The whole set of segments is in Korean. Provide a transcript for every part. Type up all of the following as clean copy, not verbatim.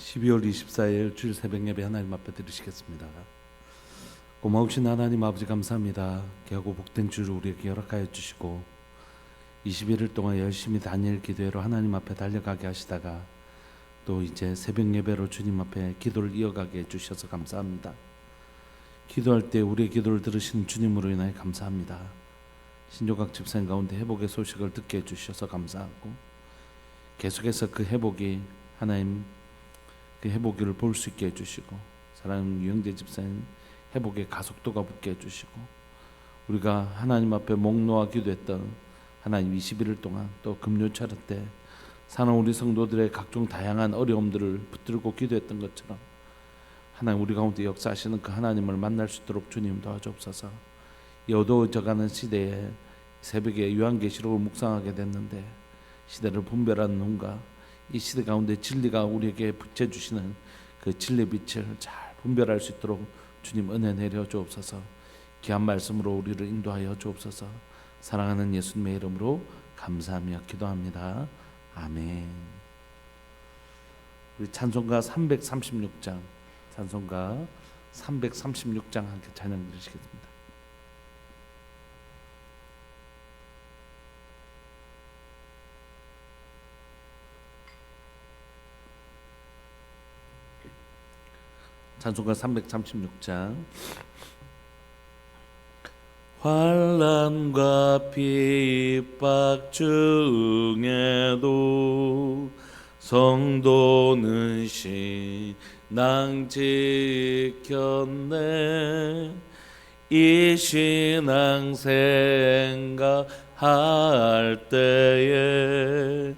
12월 24일 주일 새벽 예배 하나님 앞에 드리시겠습니다. 고마우신 하나님 아버지 감사합니다. 귀하고 복된 주를 우리에게 허락하여 주시고 21일 동안 열심히 다니엘 기도회로 하나님 앞에 달려가게 하시다가 또 이제 새벽 예배로 주님 앞에 기도를 이어가게 해주셔서 감사합니다. 기도할 때 우리의 기도를 들으시는 주님으로 인하여 감사합니다. 신조각 집사님 가운데 회복의 소식을 듣게 해주셔서 감사하고 계속해서 그 회복이 하나님 그 회복을 볼 수 있게 해주시고 사랑하는 유영재 집사님 회복의 가속도가 붙게 해주시고 우리가 하나님 앞에 목 놓아 기도했던 하나님 21일 동안 또 금요 차례 때 사는 우리 성도들의 각종 다양한 어려움들을 붙들고 기도했던 것처럼 하나님 우리 가운데 역사하시는 그 하나님을 만날 수 있도록 주님 도와주옵소서. 이 어두워져가는 시대에 새벽에 요한계시록을 묵상하게 됐는데 시대를 분별하는 눈과 이 시대 가운데 진리가 우리에게 비춰주시는 그 진리 빛을 잘 분별할 수 있도록 주님 은혜 내려 주옵소서. 귀한 말씀으로 우리를 인도하여 주옵소서. 사랑하는 예수님의 이름으로 감사하며 기도합니다. 아멘. 우리 찬송가 336장 함께 찬양 드리시겠습니다. 찬송가 336장. 환난과 핍박 중에도 성도는 신앙 지켰네. 이 신앙 생각할 때에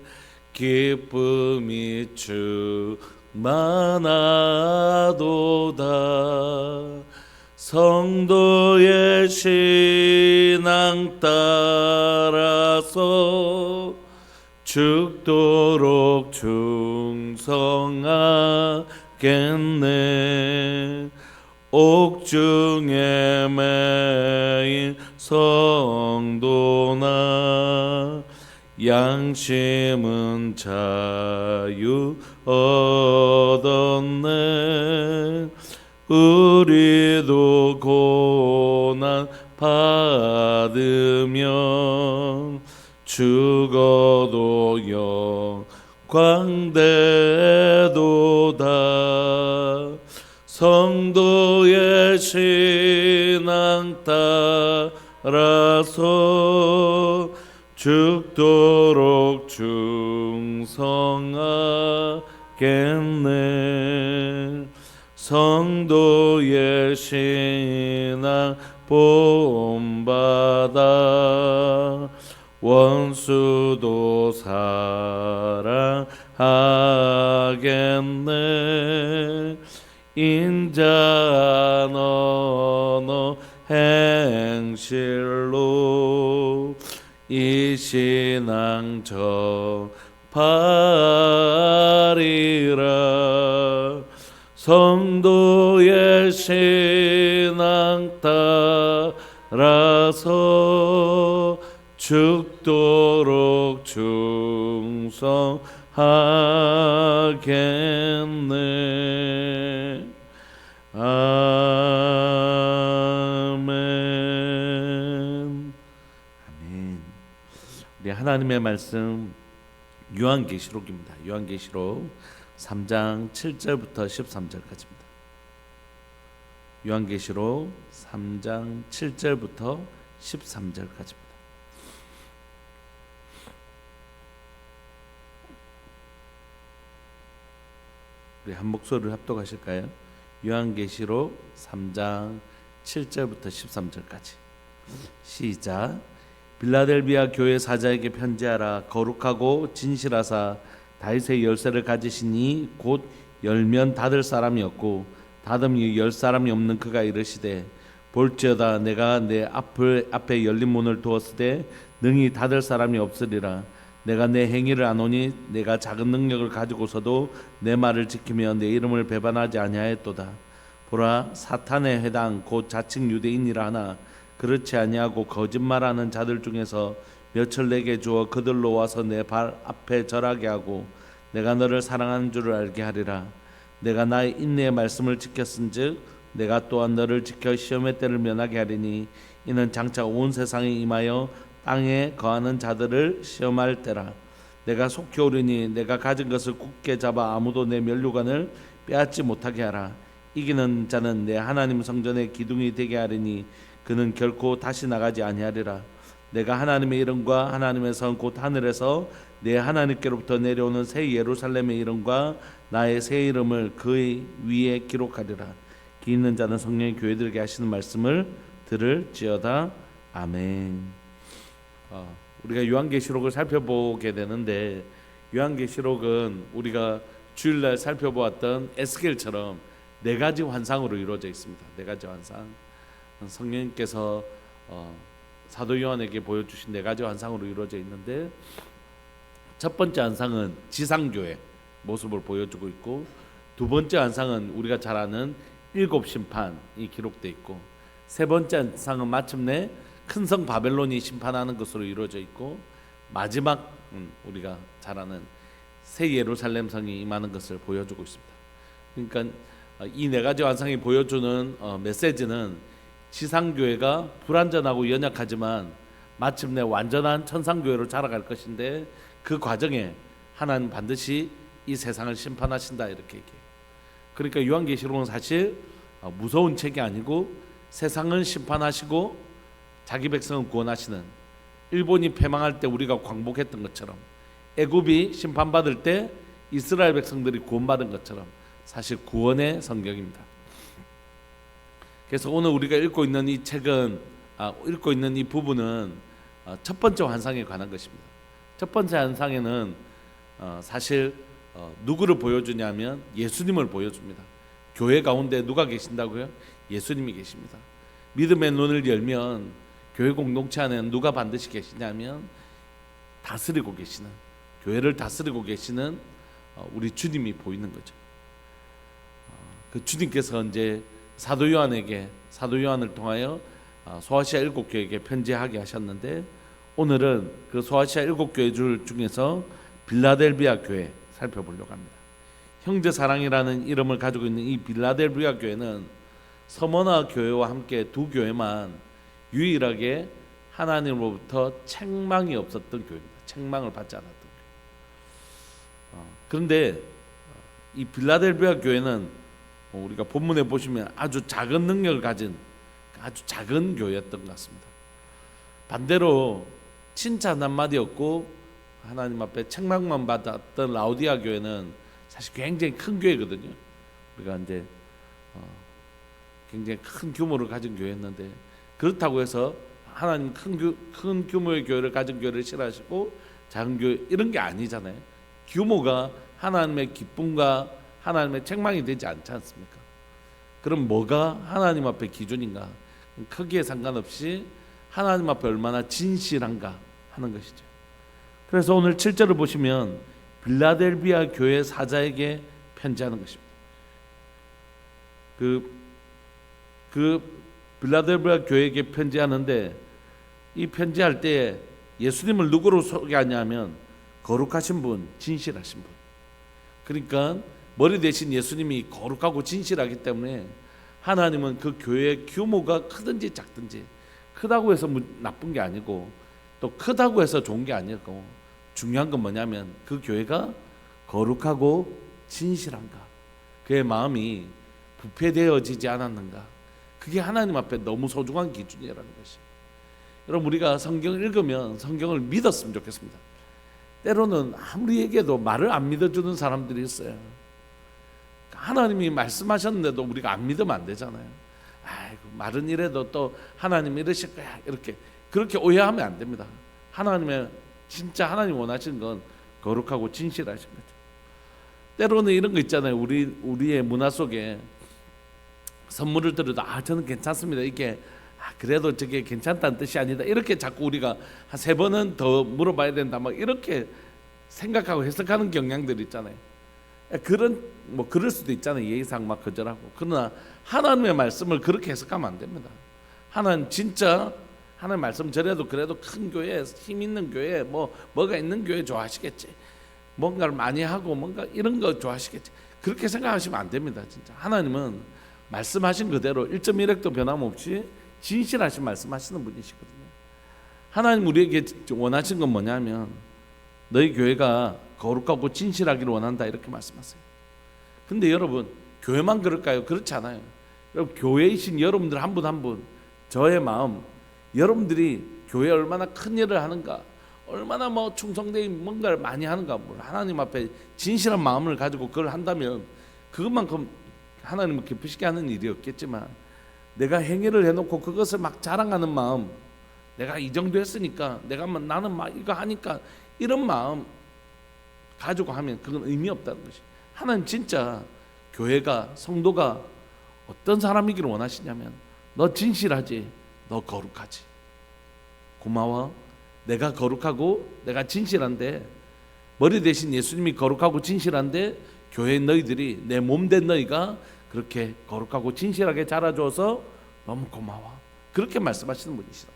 기쁨이 충만하도다. 성도의 신앙 따라서 죽도록 충성하겠네. 옥중에 매인 성도나 양심은 자유 얻었네. 우리도 고난 받으면 죽어도 영광되도다. 성도의 신앙 따라서 죽도록 충성하겠네. 성도의 신앙 본받아 원수도 사랑하겠네. 인자한 언어 행실로 이 신앙 전파리라. 성도의 신앙 따라서 죽도록 충성하겠네. 아멘. 아멘. 우리 하나님의 말씀 요한계시록입니다. 요한계시록 3장 7절부터 13절까지입니다. 요한계시록 3장 7절부터 13절까지입니다. 우리 한 목소리를 합독하실까요? 요한계시록 3장 7절부터 13절까지. 시작. 빌라델비아 교회 사자에게 편지하라. 거룩하고 진실하사 다윗의 열쇠를 가지시니 곧 열면 닫을 사람이 없고 닫음이 열 사람이 없는 그가 이르시되 볼지어다 내가 내 앞에 열린 문을 두었으되 능히 닫을 사람이 없으리라. 내가 내 행위를 아노니 내가 작은 능력을 가지고서도 내 말을 지키며 내 이름을 배반하지 아니하였도다. 보라, 사탄의 회당 곧 자칭 유대인이라 하나 그렇지 아니하고 거짓말하는 자들 중에서 몇을 내게 주어 그들로 와서 내 발 앞에 절하게 하고 내가 너를 사랑하는 줄을 알게 하리라. 내가 나의 인내의 말씀을 지켰은즉 내가 또한 너를 지켜 시험의 때를 면하게 하리니 이는 장차 온 세상에 임하여 땅에 거하는 자들을 시험할 때라. 내가 속히 오르니 내가 가진 것을 굳게 잡아 아무도 내 면류관을 빼앗지 못하게 하라. 이기는 자는 내 하나님 성전의 기둥이 되게 하리니 그는 결코 다시 나가지 아니하리라. 내가 하나님의 이름과 하나님의 성 곧 하늘에서 내 하나님께로부터 내려오는 새 예루살렘의 이름과 나의 새 이름을 그의 위에 기록하리라. 기 있는 자는 성령이 교회들에게 하시는 말씀을 들을지어다. 아멘. 우리가 요한계시록을 살펴보게 되는데, 요한계시록은 우리가 주일날 살펴보았던 에스겔처럼 네 가지 환상으로 이루어져 있습니다. 네 가지 환상. 성령님께서 사도 요한에게 보여주신 네 가지 환상으로 이루어져 있는데, 첫 번째 환상은 지상교회 모습을 보여주고 있고, 두 번째 환상은 우리가 잘 아는 일곱 심판이 기록되어 있고, 세 번째 환상은 마침내 큰 성 바벨론이 심판하는 것으로 이루어져 있고, 마지막은 우리가 잘 아는 새 예루살렘 성이 임하는 것을 보여주고 있습니다. 그러니까 이 네 가지 환상이 보여주는 메시지는 지상교회가 불완전하고 연약하지만 마침내 완전한 천상교회로 자라갈 것인데, 그 과정에 하나님 반드시 이 세상을 심판하신다, 이렇게 얘기해요. 그러니까 요한계시록은 사실 무서운 책이 아니고 세상을 심판하시고 자기 백성을 구원하시는, 일본이 패망할 때 우리가 광복했던 것처럼, 애굽이 심판받을 때 이스라엘 백성들이 구원받은 것처럼 사실 구원의 성경입니다. 그래서 오늘 우리가 읽고 있는 이 책은, 읽고 있는 이 부분은 첫 번째 환상에 관한 것입니다. 첫 번째 환상에는 사실 누구를 보여주냐면 예수님을 보여줍니다. 교회 가운데 누가 계신다고요? 예수님이 계십니다. 믿음의 눈을 열면 교회 공동체 안에는 누가 반드시 계시냐면 다스리고 계시는, 교회를 다스리고 계시는 우리 주님이 보이는 거죠. 그 주님께서 이제 사도 요한을 통하여 소아시아 일곱 교회에게 편지하게 하셨는데, 오늘은 그 소아시아 일곱 교회 중에서 빌라델비아 교회 살펴보려고 합니다. 형제 사랑이라는 이름을 가지고 있는 이 빌라델비아 교회는 서머나 교회와 함께 두 교회만 유일하게 하나님으로부터 책망이 없었던 교회입니다. 책망을 받지 않았던 교회. 그런데 이 빌라델비아 교회는 우리가 본문에 보시면 아주 작은 능력을 가진 아주 작은 교회였던 것 같습니다. 반대로 칭찬 한마디 없고 하나님 앞에 책망만 받았던 라오디아 교회는 사실 굉장히 큰 교회거든요. 우리가 이제 굉장히 큰 규모를 가진 교회였는데, 그렇다고 해서 하나님 큰 규모의 교회를 가진 교회를 싫어하시고 작은 교회 이런 게 아니잖아요. 규모가 하나님의 기쁨과 하나님의 책망이 되지 않지 않습니까? 그럼 뭐가 하나님 앞에 기준인가? 크기에 상관없이 하나님 앞에 얼마나 진실한가 하는 것이죠. 그래서 오늘 7절을 보시면 빌라델비아 교회 사자에게 편지하는 것입니다. 그 빌라델비아 교회에게 편지하는데, 이 편지할 때 예수님을 누구로 소개하냐면 거룩하신 분, 진실하신 분. 그러니까 머리 대신 예수님이 거룩하고 진실하기 때문에 하나님은 그 교회의 규모가 크든지 작든지, 크다고 해서 나쁜 게 아니고 또 크다고 해서 좋은 게 아니고, 중요한 건 뭐냐면 그 교회가 거룩하고 진실한가, 그의 마음이 부패되어지지 않았는가, 그게 하나님 앞에 너무 소중한 기준이라는 것이. 여러분, 우리가 성경을 읽으면 성경을 믿었으면 좋겠습니다. 때로는 아무리 얘기해도 말을 안 믿어주는 사람들이 있어요. 하나님이 말씀하셨는데도 우리가 안 믿으면 안 되잖아요. 아이고, 말은 이래도 또 하나님이 이러실 거야, 이렇게 그렇게 오해하면 안 됩니다. 진짜 하나님 원하시는 건 거룩하고 진실하신 거죠. 때로는 이런 거 있잖아요. 우리의 문화 속에 선물을 드려도 저는 괜찮습니다, 이게 그래도 저게 괜찮다는 뜻이 아니다, 이렇게 자꾸 우리가 한 3번은 더 물어봐야 된다, 막 이렇게 생각하고 해석하는 경향들이 있잖아요. 그럴 수도 있잖아요. 예의상 막 거절하고. 그러나 하나님의 말씀을 그렇게 해석하면 안 됩니다. 하나님 진짜 하나님 말씀 전에도 그래도 큰 교회, 힘 있는 교회, 뭐가 있는 교회 좋아하시겠지, 뭔가를 많이 하고 뭔가 이런 거 좋아하시겠지. 그렇게 생각하시면 안 됩니다. 진짜 하나님은 말씀하신 그대로 1.1획도 변함없이 진실하신 말씀하시는 분이시거든요. 하나님 우리에게 원하신 건 뭐냐면 너희 교회가 거룩하고 진실하기를 원한다 이렇게 말씀하세요. 근데 여러분 교회만 그럴까요? 그렇지 않아요. 여러분 교회이신 여러분들 한 분 한 분 저의 마음, 여러분들이 교회에 얼마나 큰 일을 하는가, 얼마나 뭐 충성되게 뭔가를 많이 하는가, 하나님 앞에 진실한 마음을 가지고 그걸 한다면 그것만큼 하나님을 기쁘시게 하는 일이 없겠지만, 내가 행위를 해놓고 그것을 막 자랑하는 마음, 내가 이 정도 했으니까 나는 막 이거 하니까 이런 마음 가지고 하면 그건 의미 없다는 것이. 하나님 진짜 교회가, 성도가 어떤 사람이기를 원하시냐면 너 진실하지, 너 거룩하지, 고마워, 내가 거룩하고 내가 진실한데, 머리 대신 예수님이 거룩하고 진실한데 교회 너희들이, 내 몸 된 너희가 그렇게 거룩하고 진실하게 자라줘서 너무 고마워, 그렇게 말씀하시는 분이시다.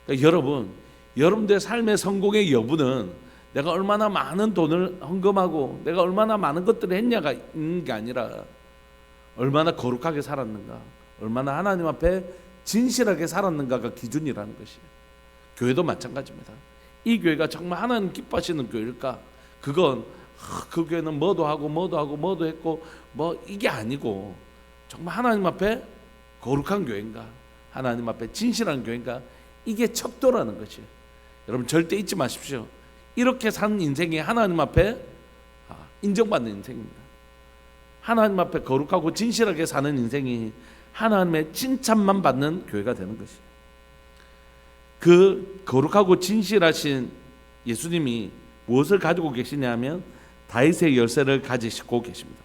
그러니까 여러분들의 삶의 성공의 여부는 내가 얼마나 많은 돈을 헌금하고 내가 얼마나 많은 것들을 했냐가 있는 게 아니라 얼마나 거룩하게 살았는가, 얼마나 하나님 앞에 진실하게 살았는가가 기준이라는 것이에요. 교회도 마찬가지입니다. 이 교회가 정말 하나님 기뻐하시는 교회일까? 그건 그 교회는 뭐도 했고 뭐 이게 아니고 정말 하나님 앞에 거룩한 교회인가, 하나님 앞에 진실한 교회인가, 이게 척도라는 것이에요. 여러분 절대 잊지 마십시오. 이렇게 사는 인생이 하나님 앞에 인정받는 인생입니다. 하나님 앞에 거룩하고 진실하게 사는 인생이 하나님의 칭찬만 받는 교회가 되는 것이에요. 그 거룩하고 진실하신 예수님이 무엇을 가지고 계시냐면 다윗의 열쇠를 가지시고 계십니다.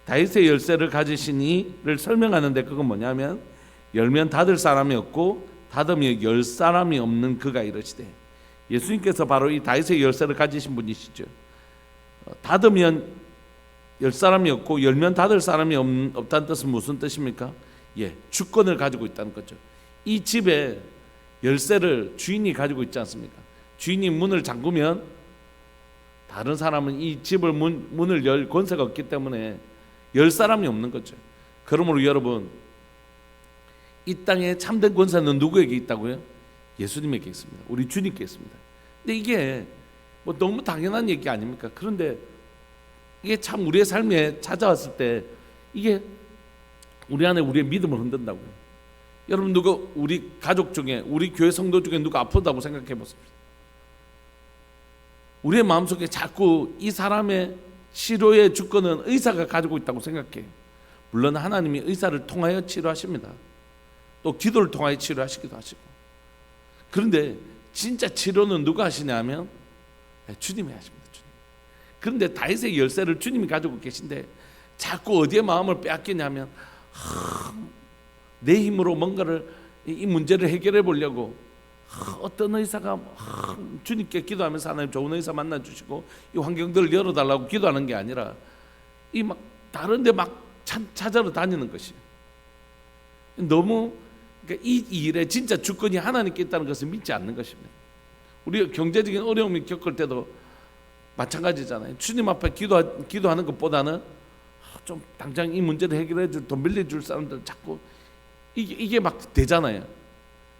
다윗의 열쇠를 가지신 이를 설명하는데 그건 뭐냐면 열면 닫을 사람이 없고 닫으면 열 사람이 없는 그가 이르시되, 예수님께서 바로 이 다윗의 열쇠를 가지신 분이시죠. 닫으면 열 사람이 없고 열면 닫을 사람이 없다는 뜻은 무슨 뜻입니까? 주권을 가지고 있다는 거죠. 이 집에 열쇠를 주인이 가지고 있지 않습니까? 주인이 문을 잠그면 다른 사람은 이 집을 문을 열 권세가 없기 때문에 열 사람이 없는 거죠. 그러므로 여러분, 이 땅에 참된 권세는 누구에게 있다고요? 예수님에게 있습니다. 우리 주님께 있습니다. 근데 이게 뭐 너무 당연한 얘기 아닙니까? 그런데 이게 참 우리의 삶에 찾아왔을 때 이게 우리 안에 우리의 믿음을 흔든다고요. 여러분, 우리 가족 중에, 우리 교회 성도 중에 누가 아프다고 생각해 보십시오. 우리의 마음속에 자꾸 이 사람의 치료의 주권은 의사가 가지고 있다고 생각해요. 물론 하나님이 의사를 통하여 치료하십니다. 또 기도를 통하여 치료하시기도 하시고. 그런데 진짜 치료는 누가 하시냐면 주님이 하십니다. 주님. 그런데 다윗의 열쇠를 주님이 가지고 계신데 자꾸 어디에 마음을 빼앗기냐면 내 힘으로 뭔가를 이 문제를 해결해 보려고 어떤 의사가 주님께 기도하면서 하나님 좋은 의사 만나 주시고 이 환경들을 열어달라고 기도하는 게 아니라 이 막 다른데 막 찾아러 다니는 것이 너무, 그러니까 이 일에 진짜 주권이 하나님께 있다는 것을 믿지 않는 것입니다. 우리가 경제적인 어려움을 겪을 때도 마찬가지잖아요. 주님 앞에 기도하는 것보다는 좀 당장 이 문제를 해결해 줄, 돈 빌려줄 사람들 자꾸 이게 막 되잖아요.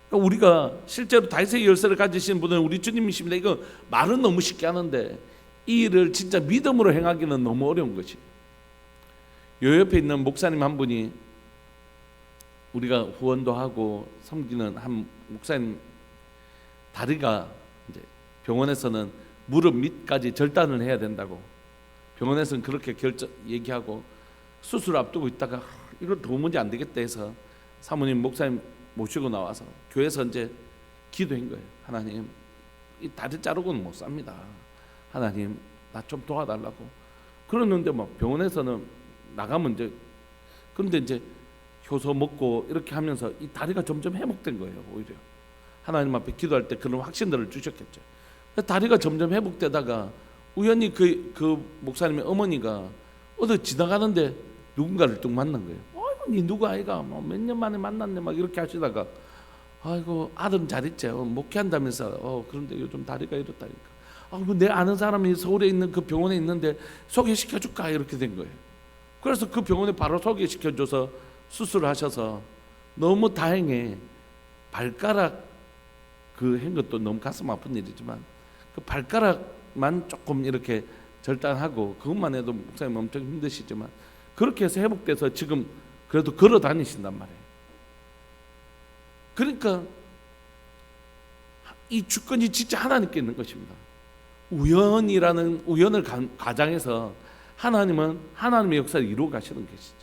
그러니까 우리가 실제로 다윗의 열쇠를 가지신 분은 우리 주님이십니다. 이거 말은 너무 쉽게 하는데 이 일을 진짜 믿음으로 행하기는 너무 어려운 것이. 요 옆에 있는 목사님 한 분이, 우리가 후원도 하고 섬기는 한 목사님, 다리가 이제 병원에서는 무릎 밑까지 절단을 해야 된다고, 병원에서는 그렇게 얘기하고 수술 앞두고 있다가 이거 도무지 안 되겠다 해서 사모님 목사님 모시고 나와서 교회에서 이제 기도한 거예요. 하나님, 이 다리 자르고는 못 삽니다. 하나님, 나 좀 도와달라고. 그러는데 막 병원에서는 나가면 이제, 그런데 이제 효소 먹고 이렇게 하면서 이 다리가 점점 회복된 거예요. 오히려 하나님 앞에 기도할 때 그런 확신들을 주셨겠죠. 다리가 점점 회복되다가 우연히 그 목사님의 어머니가 어디 지나가는데 누군가를 뚝 만난 거예요. 아이고, 니 누구 아이가 뭐 몇 년 만에 만났네 막 이렇게 하시다가, 아이고 아들 잘 있지, 목회한다면서 그런데 요즘 다리가 이렇다니까, 뭐 내 아는 사람이 서울에 있는 그 병원에 있는데 소개시켜 줄까, 이렇게 된 거예요. 그래서 그 병원에 바로 소개시켜줘서 수술을 하셔서 너무 다행히 발가락 그 한 것도 너무 가슴 아픈 일이지만 그 발가락만 조금 이렇게 절단하고 그것만 해도 목사님 엄청 힘드시지만 그렇게 해서 회복돼서 지금 그래도 걸어 다니신단 말이에요. 그러니까 이 주권이 진짜 하나님께 있는 것입니다. 우연이라는 우연을 가장해서 하나님은 하나님의 역사를 이루어 가시는 것이죠.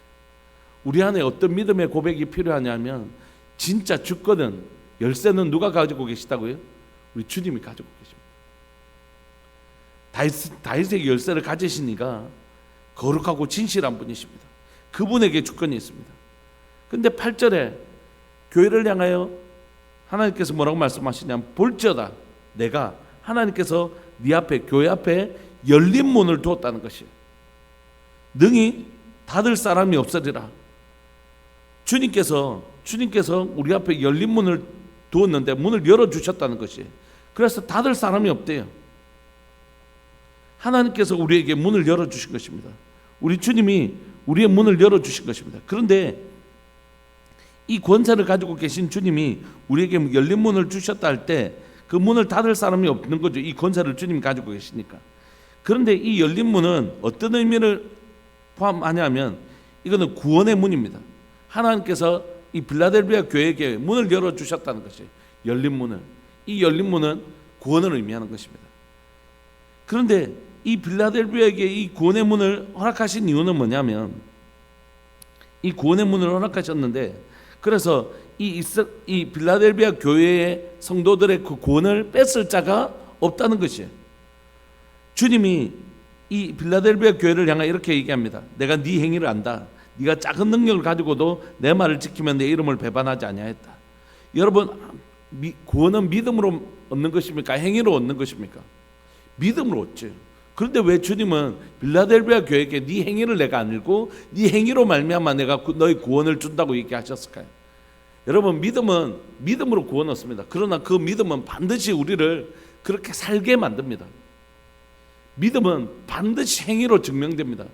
우리 안에 어떤 믿음의 고백이 필요하냐면 진짜 주권은 열쇠는 누가 가지고 계시다고요? 우리 주님이 가지고 계십니다. 다윗의 열쇠를 가지시니까 거룩하고 진실한 분이십니다. 그분에게 주권이 있습니다. 근데 8절에 교회를 향하여 하나님께서 뭐라고 말씀하시냐면 볼지어다 내가 하나님께서 네 앞에 교회 앞에 열린 문을 두었다는 것이에요. 능히 닫을 사람이 없으리라. 주님께서 우리 앞에 열린 문을 두었는데 문을 열어주셨다는 것이에요. 그래서 닫을 사람이 없대요. 하나님께서 우리에게 문을 열어주신 것입니다. 우리 주님이 우리의 문을 열어주신 것입니다. 그런데 이 권세를 가지고 계신 주님이 우리에게 열린 문을 주셨다 할 때 그 문을 닫을 사람이 없는 거죠. 이 권세를 주님이 가지고 계시니까. 그런데 이 열린 문은 어떤 의미를 포함하냐면 이거는 구원의 문입니다. 하나님께서 이 빌라델비아 교회에게 문을 열어주셨다는 것이에요. 열린 문을. 이 열린 문은 구원을 의미하는 것입니다. 그런데 이 빌라델비아에게 이 구원의 문을 허락하신 이유는 뭐냐면 이 구원의 문을 허락하셨는데 그래서 이 빌라델비아 교회의 성도들의 그 구원을 뺏을 자가 없다는 것이에요. 주님이 이 빌라델비아 교회를 향해 이렇게 얘기합니다. 내가 네 행위를 안다. 네가 작은 능력을 가지고도 내 말을 지키면 내 이름을 배반하지 아니하였다. 여러분 구원은 믿음으로 얻는 것입니까? 행위로 얻는 것입니까? 믿음으로 얻죠. 그런데 왜 주님은 빌라델비아 교회에게 네 행위를 내가 안 읽고 네 행위로 말미암아 내가 너희 구원을 준다고 얘기하셨을까요? 여러분 믿음은 믿음으로 구원 얻습니다. 그러나 그 믿음은 반드시 우리를 그렇게 살게 만듭니다. 믿음은 반드시 행위로 증명됩니다.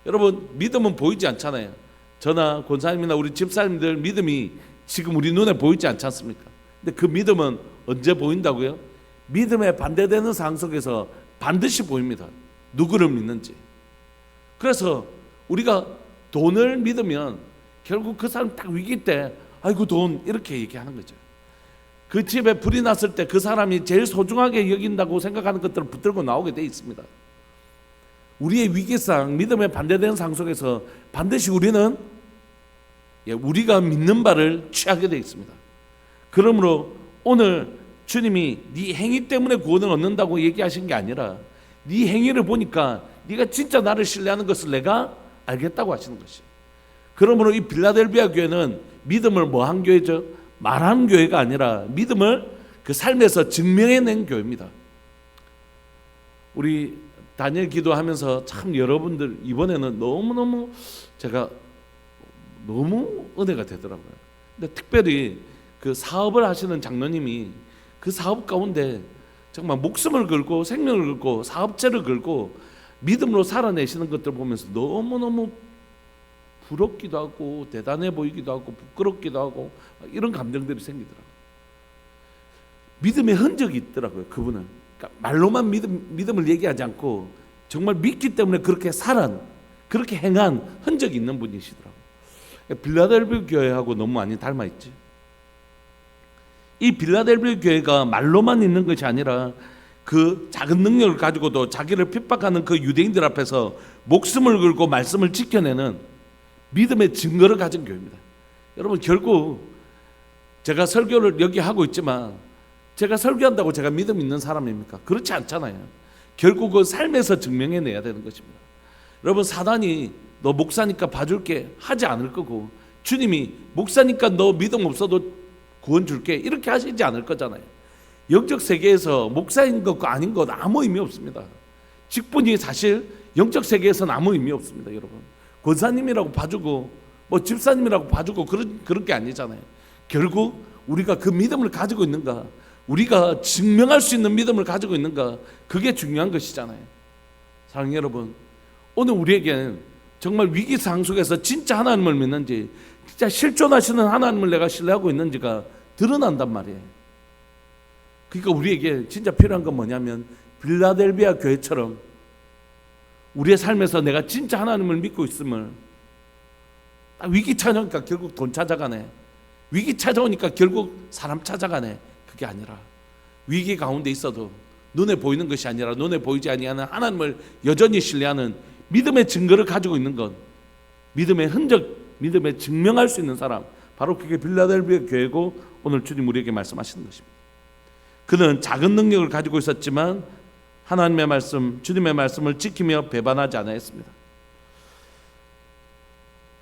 여러분 믿음은 보이지 않잖아요. 저나 권사님이나 우리 집사님들 믿음이 지금 우리 눈에 보이지 않지 않습니까? 근데 그 믿음은 언제 보인다고요? 믿음에 반대되는 상황 속에서 반드시 보입니다. 누구를 믿는지. 그래서 우리가 돈을 믿으면 결국 그 사람 딱 위기 때 아이고 돈 이렇게 얘기하는 거죠. 그 집에 불이 났을 때 그 사람이 제일 소중하게 여긴다고 생각하는 것들을 붙들고 나오게 돼 있습니다. 우리의 위기상 믿음에 반대되는 상황 속에서 반드시 우리는 우리가 믿는 바를 취하게 돼 있습니다. 그러므로 오늘 주님이 네 행위 때문에 구원을 얻는다고 얘기하신 게 아니라 네 행위를 보니까 네가 진짜 나를 신뢰하는 것을 내가 알겠다고 하시는 것이에요. 그러므로 이 빌라델비아 교회는 믿음을 뭐한 교회죠? 말한 교회가 아니라 믿음을 그 삶에서 증명해낸 교회입니다. 우리 다니엘 기도하면서 참 여러분들 이번에는 너무너무 제가 너무 은혜가 되더라고요. 근데 특별히 그 사업을 하시는 장로님이 그 사업 가운데 정말 목숨을 걸고 생명을 걸고 사업체를 걸고 믿음으로 살아내시는 것들 보면서 너무너무 부럽기도 하고 대단해 보이기도 하고 부끄럽기도 하고 이런 감정들이 생기더라고요. 믿음의 흔적이 있더라고요. 그분은 그러니까 말로만 믿음을 얘기하지 않고 정말 믿기 때문에 그렇게 그렇게 행한 흔적이 있는 분이시더라고요. 빌라델비아 교회하고 너무 많이 닮아 있지. 이 빌라델비아 교회가 말로만 있는 것이 아니라 그 작은 능력을 가지고도 자기를 핍박하는 그 유대인들 앞에서 목숨을 걸고 말씀을 지켜내는 믿음의 증거를 가진 교회입니다. 여러분 결국 제가 설교를 여기 하고 있지만 제가 설교한다고 제가 믿음 있는 사람입니까? 그렇지 않잖아요. 결국 그 삶에서 증명해내야 되는 것입니다. 여러분 사단이 너 목사니까 봐줄게 하지 않을 거고 주님이 목사니까 너 믿음 없어도 구원 줄게 이렇게 하시지 않을 거잖아요. 영적 세계에서 목사인 것과 아닌 것 아무 의미 없습니다. 직분이 사실 영적 세계에서는 아무 의미 없습니다. 여러분 권사님이라고 봐주고 뭐 집사님이라고 봐주고 그런 게 아니잖아요. 결국 우리가 그 믿음을 가지고 있는가, 우리가 증명할 수 있는 믿음을 가지고 있는가, 그게 중요한 것이잖아요. 사랑하는 여러분, 오늘 우리에게는 정말 위기상 속에서 진짜 하나님을 믿는지, 진짜 실존하시는 하나님을 내가 신뢰하고 있는지가 드러난단 말이에요. 그러니까 우리에게 진짜 필요한 건 뭐냐면 빌라델비아 교회처럼 우리의 삶에서 내가 진짜 하나님을 믿고 있음을, 위기 찾아오니까 결국 돈 찾아가네, 위기 찾아오니까 결국 사람 찾아가네, 그게 아니라 위기 가운데 있어도 눈에 보이는 것이 아니라 눈에 보이지 아니하는 하나님을 여전히 신뢰하는 믿음의 증거를 가지고 있는 것, 믿음의 흔적, 믿음의 증명할 수 있는 사람, 바로 그게 빌라델비아 교회고 오늘 주님 우리에게 말씀하시는 것입니다. 그는 작은 능력을 가지고 있었지만 하나님의 말씀, 주님의 말씀을 지키며 배반하지 않았습니다.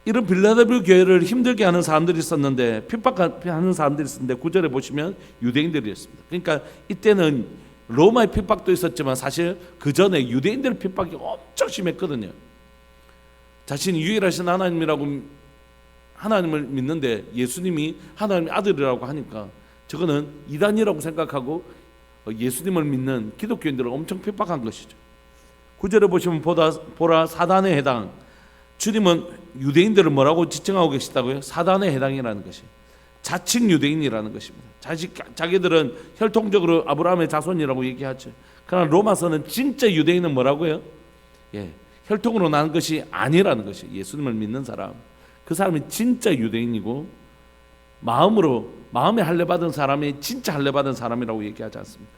이런 빌라델비아 교회를 힘들게 하는 사람들이 있었는데, 핍박하는 사람들이 있었는데 9절에 보시면 유대인들이었습니다. 그러니까 이때는 로마의 핍박도 있었지만 사실 그 전에 유대인들의 핍박이 엄청 심했거든요. 자신이 유일하신 하나님이라고 하나님을 믿는데 예수님이 하나님의 아들이라고 하니까 저거는 이단이라고 생각하고 예수님을 믿는 기독교인들을 엄청 핍박한 것이죠. 9절에 보시면 보라 사단에 해당, 주님은 유대인들을 뭐라고 지칭하고 계시다고요? 사단에 해당이라는 것이, 자칭 유대인이라는 것입니다. 자기들은 혈통적으로 아브라함의 자손이라고 얘기하죠. 그러나 로마서는 진짜 유대인은 뭐라고요? 혈통으로 난 것이 아니라는 것이, 예수님을 믿는 사람, 그 사람이 진짜 유대인이고 마음에 할례 받은 사람이 진짜 할례 받은 사람이라고 얘기하지 않습니까?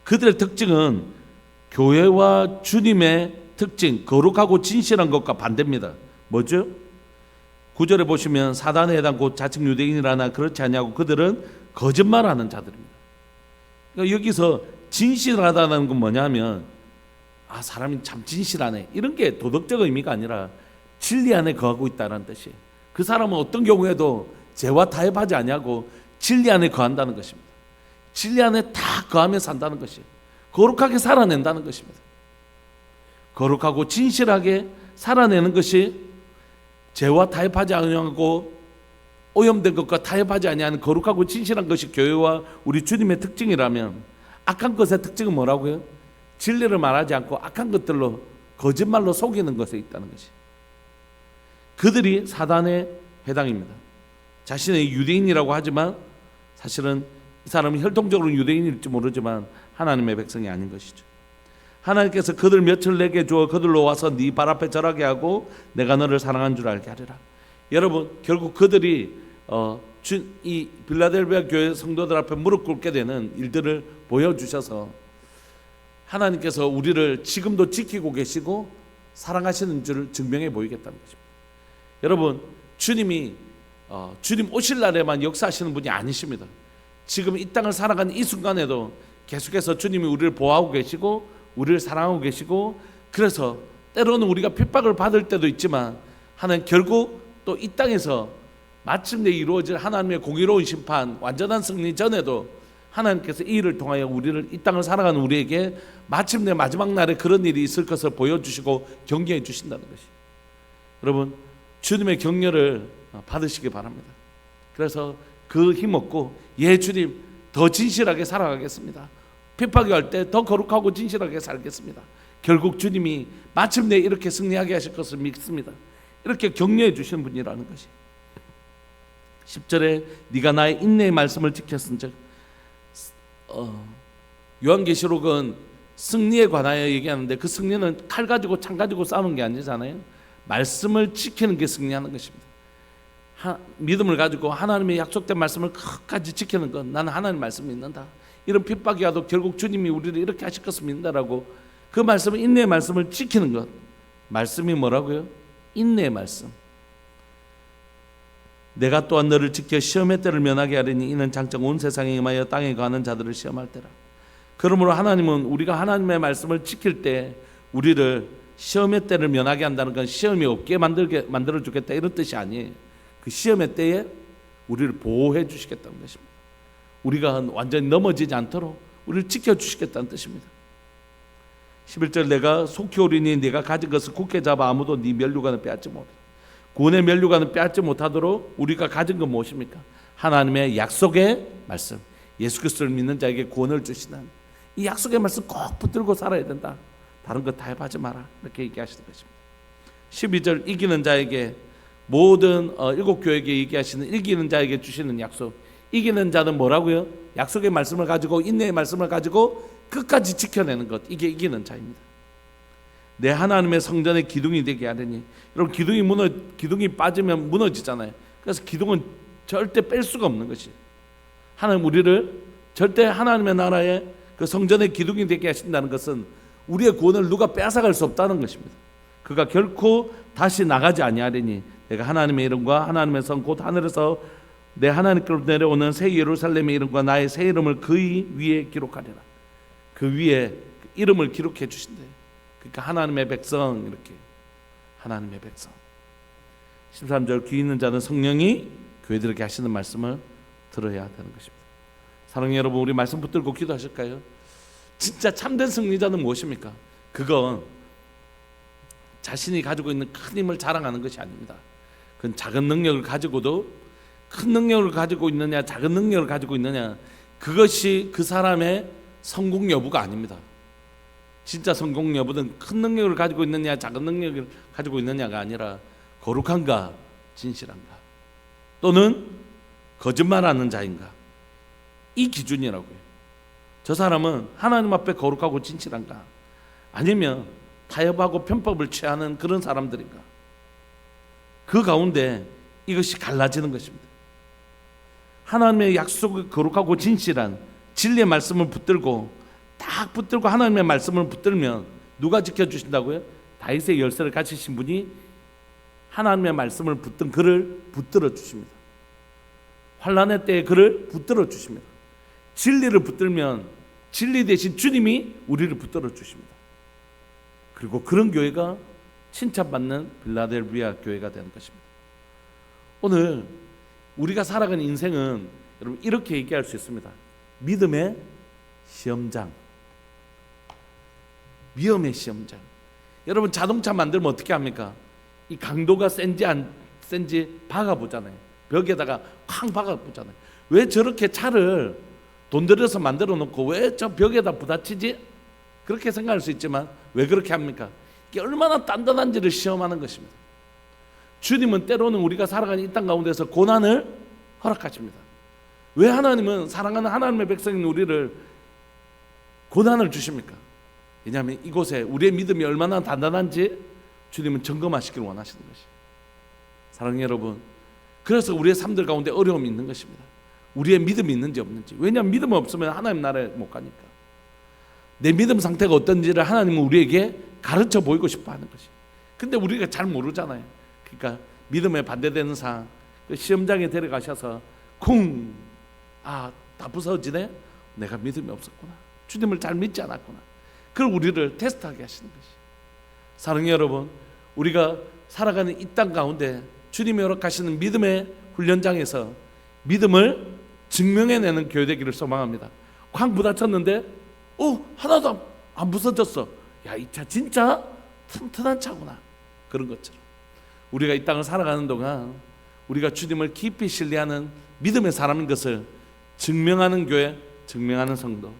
그들의 특징은 교회와 주님의 특징, 거룩하고 진실한 것과 반대입니다. 뭐죠? 9절에 보시면 사단에 해당 곧 자칭 유대인이라나 그렇지 않냐고, 그들은 거짓말하는 자들입니다. 그러니까 여기서 진실하다는 건 뭐냐면 사람이 참 진실하네, 이런 게 도덕적 의미가 아니라 진리 안에 거하고 있다는 뜻이에요. 그 사람은 어떤 경우에도 죄와 타협하지 아니하고 진리 안에 거한다는 것입니다. 진리 안에 다 거하며 산다는 것이에요. 거룩하게 살아낸다는 것입니다. 거룩하고 진실하게 살아내는 것이 죄와 타협하지 아니하고 오염된 것과 타협하지 아니하는 거룩하고 진실한 것이 교회와 우리 주님의 특징이라면, 악한 것의 특징은 뭐라고요? 진리를 말하지 않고 악한 것들로 거짓말로 속이는 것에 있다는 것이, 그들이 사단에 해당입니다. 자신의 유대인이라고 하지만 사실은 이 사람은 혈통적으로 유대인일지 모르지만 하나님의 백성이 아닌 것이죠. 하나님께서 그들 몇을 내게 주어 그들로 와서 네 발 앞에 절하게 하고 내가 너를 사랑한 줄 알게 하리라. 여러분, 결국 그들이 이 빌라델비아 교회 성도들 앞에 무릎 꿇게 되는 일들을 보여주셔서 하나님께서 우리를 지금도 지키고 계시고 사랑하시는 줄을 증명해 보이겠다는 것입니다. 여러분, 주님이 주님 오실 날에만 역사하시는 분이 아니십니다. 지금 이 땅을 살아가는 이 순간에도 계속해서 주님이 우리를 보호하고 계시고 우리를 사랑하고 계시고, 그래서 때로는 우리가 핍박을 받을 때도 있지만 하나님 결국 또 이 땅에서 마침내 이루어질 하나님의 공의로운 심판, 완전한 승리 전에도 하나님께서 이 일을 통하여 우리를, 이 땅을 살아가는 우리에게 마침내 마지막 날에 그런 일이 있을 것을 보여주시고 격려해 주신다는 것이, 여러분 주님의 격려를 받으시기 바랍니다. 그래서 그 힘없고 주님 더 진실하게 살아가겠습니다. 핍박이 할 때 더 거룩하고 진실하게 살겠습니다. 결국 주님이 마침내 이렇게 승리하게 하실 것을 믿습니다. 이렇게 격려해 주시는 분이라는 것이, 10절에 네가 나의 인내의 말씀을 지켰은즉, 요한계시록은 승리에 관하여 얘기하는데 그 승리는 칼 가지고 창 가지고 싸우는 게 아니잖아요. 말씀을 지키는 게 승리하는 것입니다. 믿음을 가지고 하나님의 약속된 말씀을 끝까지 지키는 것, 나는 하나님 말씀 믿는다, 이런 핍박이 와도 결국 주님이 우리를 이렇게 하실 것을 믿는다라고 그 말씀을, 인내의 말씀을 지키는 것. 말씀이 뭐라고요? 인내의 말씀. 내가 또한 너를 지켜 시험의 때를 면하게 하리니 이는 장차 온 세상에 임하여 땅에 거하는 자들을 시험할 때라. 그러므로 하나님은 우리가 하나님의 말씀을 지킬 때 우리를 시험의 때를 면하게 한다는 건 시험이 없게 만들어 주겠다 이런 뜻이 아니에요. 그 시험의 때에 우리를 보호해 주시겠다는 것입니다. 우리가 완전히 넘어지지 않도록 우리를 지켜주시겠다는 뜻입니다. 11절 내가 속히 오리니 네가 가진 것을 굳게 잡아 아무도 네 면류관을 빼앗지 못하라. 구원의 면류관을 빼앗지 못하도록 우리가 가진 건 무엇입니까? 하나님의 약속의 말씀, 예수 그리스도를 믿는 자에게 구원을 주시는 이 약속의 말씀 꼭 붙들고 살아야 된다. 다른 거 타협하지 마라, 이렇게 얘기하시는 것입니다. 12절 이기는 자에게 모든 일곱 교회에게 얘기하시는 이기는 자에게 주시는 약속. 이기는 자는 뭐라고요? 약속의 말씀을 가지고 인내의 말씀을 가지고 끝까지 지켜내는 것. 이게 이기는 자입니다. 내 하나님의 성전의 기둥이 되게 하려니. 여러분 기둥이 빠지면 무너지잖아요. 그래서 기둥은 절대 뺄 수가 없는 것이에요. 하나님 우리를 절대 하나님의 나라의 그 성전의 기둥이 되게 하신다는 것은 우리의 구원을 누가 빼앗아갈 수 없다는 것입니다. 그가 결코 다시 나가지 아니하리니 내가 하나님의 이름과 하나님의 성 곧 하늘에서 내 하나님께로 내려오는 새 예루살렘의 이름과 나의 새 이름을 그 위에 기록하리라. 그 위에 이름을 기록해 주신대요. 그러니까 하나님의 백성, 이렇게 하나님의 백성. 13절 귀 있는 자는 성령이 교회들에게 하시는 말씀을 들어야 되는 것입니다. 사랑하는 여러분, 우리 말씀 붙들고 기도하실까요? 진짜 참된 승리자는 무엇입니까? 그건 자신이 가지고 있는 큰 힘을 자랑하는 것이 아닙니다. 그건 작은 능력을 가지고도 큰 능력을 가지고 있느냐 작은 능력을 가지고 있느냐, 그것이 그 사람의 성공 여부가 아닙니다. 진짜 성공 여부는 큰 능력을 가지고 있느냐 작은 능력을 가지고 있느냐가 아니라 거룩한가 진실한가 또는 거짓말하는 자인가, 이 기준이라고요. 저 사람은 하나님 앞에 거룩하고 진실한가, 아니면 타협하고 편법을 취하는 그런 사람들인가, 그 가운데 이것이 갈라지는 것입니다. 하나님의 약속을 거룩하고 진실한 진리의 말씀을 붙들고 딱 붙들고 하나님의 말씀을 붙들면 누가 지켜주신다고요? 다윗의 열쇠를 가지신 분이 하나님의 말씀을 붙든 그를 붙들어 주십니다. 환난의 때에 그를 붙들어 주십니다. 진리를 붙들면 진리 대신 주님이 우리를 붙들어 주십니다. 그리고 그런 교회가 칭찬받는 빌라델비아 교회가 되는 것입니다. 오늘 우리가 살아가는 인생은 여러분 이렇게 얘기할 수 있습니다. 믿음의 시험장, 위험의 시험장. 여러분 자동차 만들면 어떻게 합니까? 이 강도가 센지 안 센지 박아보잖아요. 벽에다가 쾅 박아보잖아요. 왜 저렇게 차를 돈 들여서 만들어 놓고 왜 저 벽에다 부딪히지? 그렇게 생각할 수 있지만 왜 그렇게 합니까? 이게 얼마나 단단한지를 시험하는 것입니다. 주님은 때로는 우리가 살아가는 이 땅 가운데서 고난을 허락하십니다. 왜 하나님은 사랑하는 하나님의 백성인 우리를 고난을 주십니까? 왜냐하면 이곳에 우리의 믿음이 얼마나 단단한지 주님은 점검하시기를 원하시는 것이에요. 사랑하는 여러분, 그래서 우리의 삶들 가운데 어려움이 있는 것입니다. 우리의 믿음이 있는지 없는지. 왜냐하면 믿음 없으면 하나님 나라에 못 가니까. 내 믿음 상태가 어떤지를 하나님은 우리에게 가르쳐 보이고 싶어 하는 것이에요. 근데 우리가 잘 모르잖아요. 그러니까 믿음에 반대되는 상황, 그 시험장에 데려가셔서 쿵! 다 부서지네? 내가 믿음이 없었구나. 주님을 잘 믿지 않았구나. 그걸 우리를 테스트하게 하시는 것이에요. 사랑하는 여러분, 우리가 살아가는 이 땅 가운데 주님이 허락하시는 믿음의 훈련장에서 믿음을 증명해내는 교회 되기를 소망합니다. 쾅 부딪혔는데 하나도 안 부서졌어. 야, 이 차 진짜 튼튼한 차구나. 그런 것처럼 우리가 이 땅을 살아가는 동안 우리가 주님을 깊이 신뢰하는 믿음의 사람인 것을 증명하는 교회, 증명하는 성도,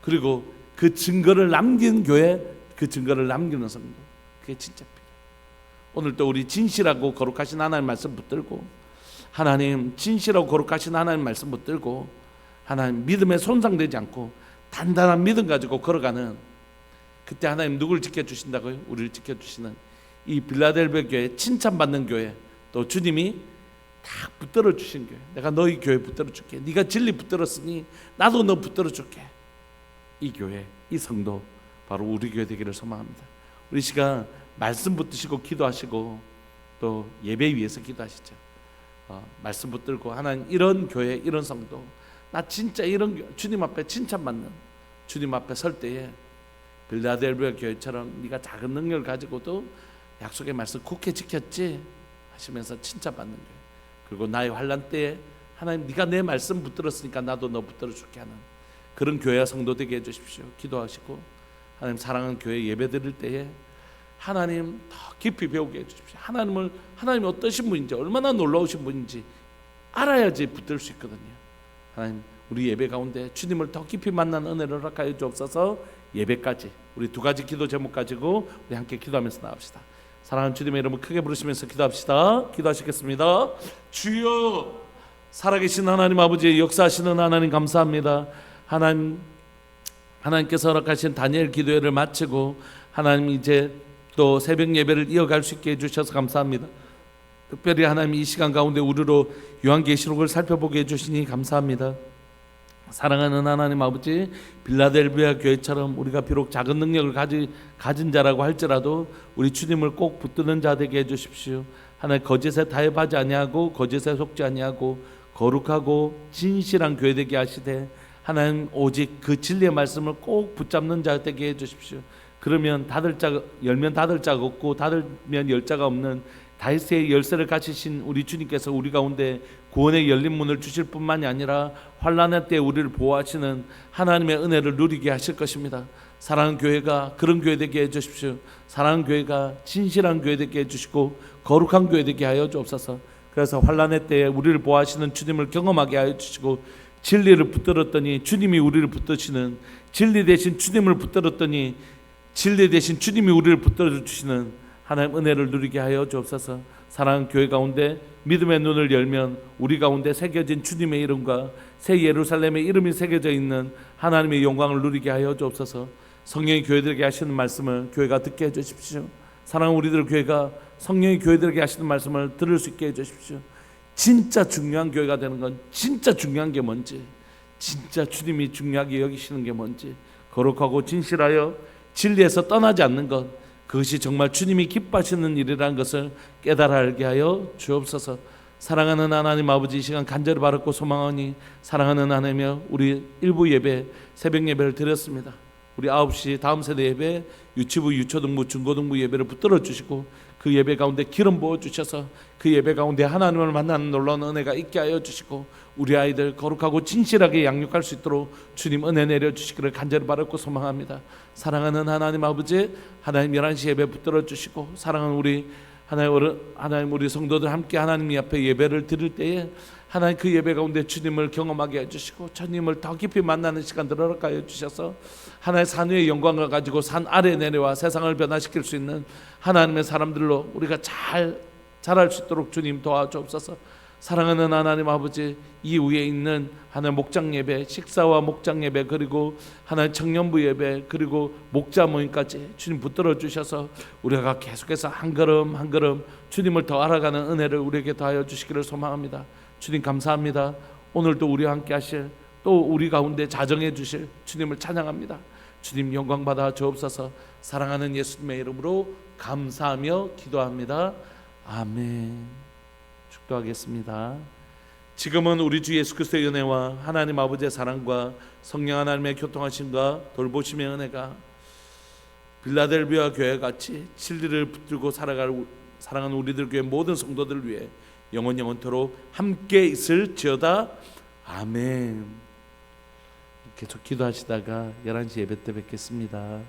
그리고 그 증거를 남긴 교회, 그 증거를 남기는 성도, 그게 진짜 필요해요. 오늘 또 우리 진실하고 거룩하신 하나님 말씀 붙들고, 하나님 진실하고 거룩하신 하나님 말씀 붙들고, 하나님 믿음에 손상되지 않고 단단한 믿음 가지고 걸어가는, 그때 하나님 누구를 지켜주신다고요? 우리를 지켜주시는 이 빌라델비아 교회, 칭찬받는 교회, 또 주님이 딱 붙들어 주신 교회. 내가 너희 교회 붙들어 줄게. 네가 진리 붙들었으니 나도 너 붙들어 줄게. 이 교회, 이 성도 바로 우리 교회 되기를 소망합니다. 우리 시간 말씀 붙드시고 기도하시고 또 예배 위해서 기도하시죠. 말씀 붙들고 하나님 이런 교회, 이런 성도, 나 진짜 이런 주님 앞에 칭찬받는, 주님 앞에 설 때에 빌라델비아 교회처럼 네가 작은 능력을 가지고도 약속의 말씀 굳게 지켰지 하시면서 칭찬받는 교회. 그리고 나의 환난 때에 하나님 네가 내 말씀 붙들었으니까 나도 너 붙들어 줄게 하는 그런 교회와 성도 되게 해주십시오. 기도하시고 하나님 사랑하는 교회 예배 드릴 때에 하나님 더 깊이 배우게 해주십시오. 하나님이 어떠신 분인지, 얼마나 놀라우신 분인지 알아야지 붙들 수 있거든요. 하나님 우리 예배 가운데 주님을 더 깊이 만나는 은혜를 허락하여 주옵소서. 예배까지 우리 두 가지 기도 제목 가지고 우리 함께 기도하면서 나갑시다. 사랑하는 주님의 이름을 크게 부르시면서 기도합시다. 기도하시겠습니다. 주여, 살아계신 하나님 아버지, 역사하시는 하나님 감사합니다. 하나님께서 허락하신 다니엘 기도회를 마치고 하나님 이제 또 새벽 예배를 이어갈 수 있게 해주셔서 감사합니다. 특별히 하나님 이 시간 가운데 우리로 요한계시록을 살펴보게 해주시니 감사합니다. 사랑하는 하나님 아버지, 빌라델비아 교회처럼 우리가 비록 작은 능력을 가진 자라고 할지라도 우리 주님을 꼭 붙드는 자 되게 해주십시오. 하나님 거짓에 타협하지 아니하고 거짓에 속지 아니하고 거룩하고 진실한 교회 되게 하시되 하나님 오직 그 진리의 말씀을 꼭 붙잡는 자 되게 해주십시오. 그러면 열면 닫을 자가 없고 닫으면 열 자가 없는 다윗의 열쇠를 가지신 우리 주님께서 우리 가운데 구원의 열린 문을 주실 뿐만이 아니라 환난의 때에 우리를 보호하시는 하나님의 은혜를 누리게 하실 것입니다. 사랑하는 교회가 그런 교회 되게 해주십시오. 사랑하는 교회가 진실한 교회 되게 해주시고 거룩한 교회 되게 하여 주옵소서. 그래서 환난의 때에 우리를 보호하시는 주님을 경험하게 하여 주시고 진리를 붙들었더니 주님이 우리를 붙드시는, 진리 대신 주님을 붙들었더니 진리 대신 주님이 우리를 붙들어 주시는 하나님 은혜를 누리게 하여 주옵소서. 사랑하는 교회 가운데 믿음의 눈을 열면 우리 가운데 새겨진 주님의 이름과 새 예루살렘의 이름이 새겨져 있는 하나님의 영광을 누리게 하여 주옵소서. 성령이 교회들에게 하시는 말씀을 교회가 듣게 해주십시오. 사랑하는 우리들 교회가 성령이 교회들에게 하시는 말씀을 들을 수 있게 해주십시오. 진짜 중요한 교회가 되는 건 진짜 중요한 게 뭔지, 진짜 주님이 중요하게 여기시는 게 뭔지, 거룩하고 진실하여 진리에서 떠나지 않는 것, 그것이 정말 주님이 기뻐하시는 일이라는 것을 깨달아 알게 하여 주옵소서. 사랑하는 하나님 아버지, 이 시간 간절히 바랐고 소망하니 사랑하는 하나님이여, 우리 일부 예배 새벽 예배를 드렸습니다. 우리 9시 다음 세대 예배, 유치부 유초등부 중고등부 예배를 붙들어 주시고 그 예배 가운데 기름 부어 주셔서 그 예배 가운데 하나님을 만나는 놀라운 은혜가 있게 하여 주시고 우리 아이들 거룩하고 진실하게 양육할 수 있도록 주님 은혜 내려 주시기를 간절히 바랐고 소망합니다. 사랑하는 하나님 아버지, 하나님 11시 예배 붙들어 주시고 사랑하는 우리 하나님 우리 성도들 함께 하나님 앞에 예배를 드릴 때에 하나님 그 예배 가운데 주님을 경험하게 해주시고 주님을 더 깊이 만나는 시간들을 허락하여 주셔서 하나님의 산 위의 영광을 가지고 산 아래 내려와 세상을 변화시킬 수 있는 하나님의 사람들로 우리가 잘 자랄 수 있도록 주님 도와주옵소서. 사랑하는 하나님 아버지, 이 위에 있는 하나님 목장 예배, 식사와 목장 예배, 그리고 하나님 청년부 예배, 그리고 목자 모임까지 주님 붙들어 주셔서 우리가 계속해서 한 걸음 한 걸음 주님을 더 알아가는 은혜를 우리에게 더하여 주시기를 소망합니다. 주님 감사합니다. 오늘도 우리와 함께 하실, 또 우리 가운데 자정해 주실 주님을 찬양합니다. 주님 영광 받아 주옵소서. 사랑하는 예수님의 이름으로 감사하며 기도합니다. 아멘. 축도하겠습니다. 지금은 우리 주 예수 그리스도의 은혜와 하나님 아버지의 사랑과 성령 하나님의 교통하심과 돌보심의 은혜가 빌라델비아 교회 같이 진리를 붙들고 사랑하는 우리들 교회 모든 성도들을 위해 영원토록 함께 있을지어다. 아멘. 계속 기도하시다가 11시 예배 때 뵙겠습니다.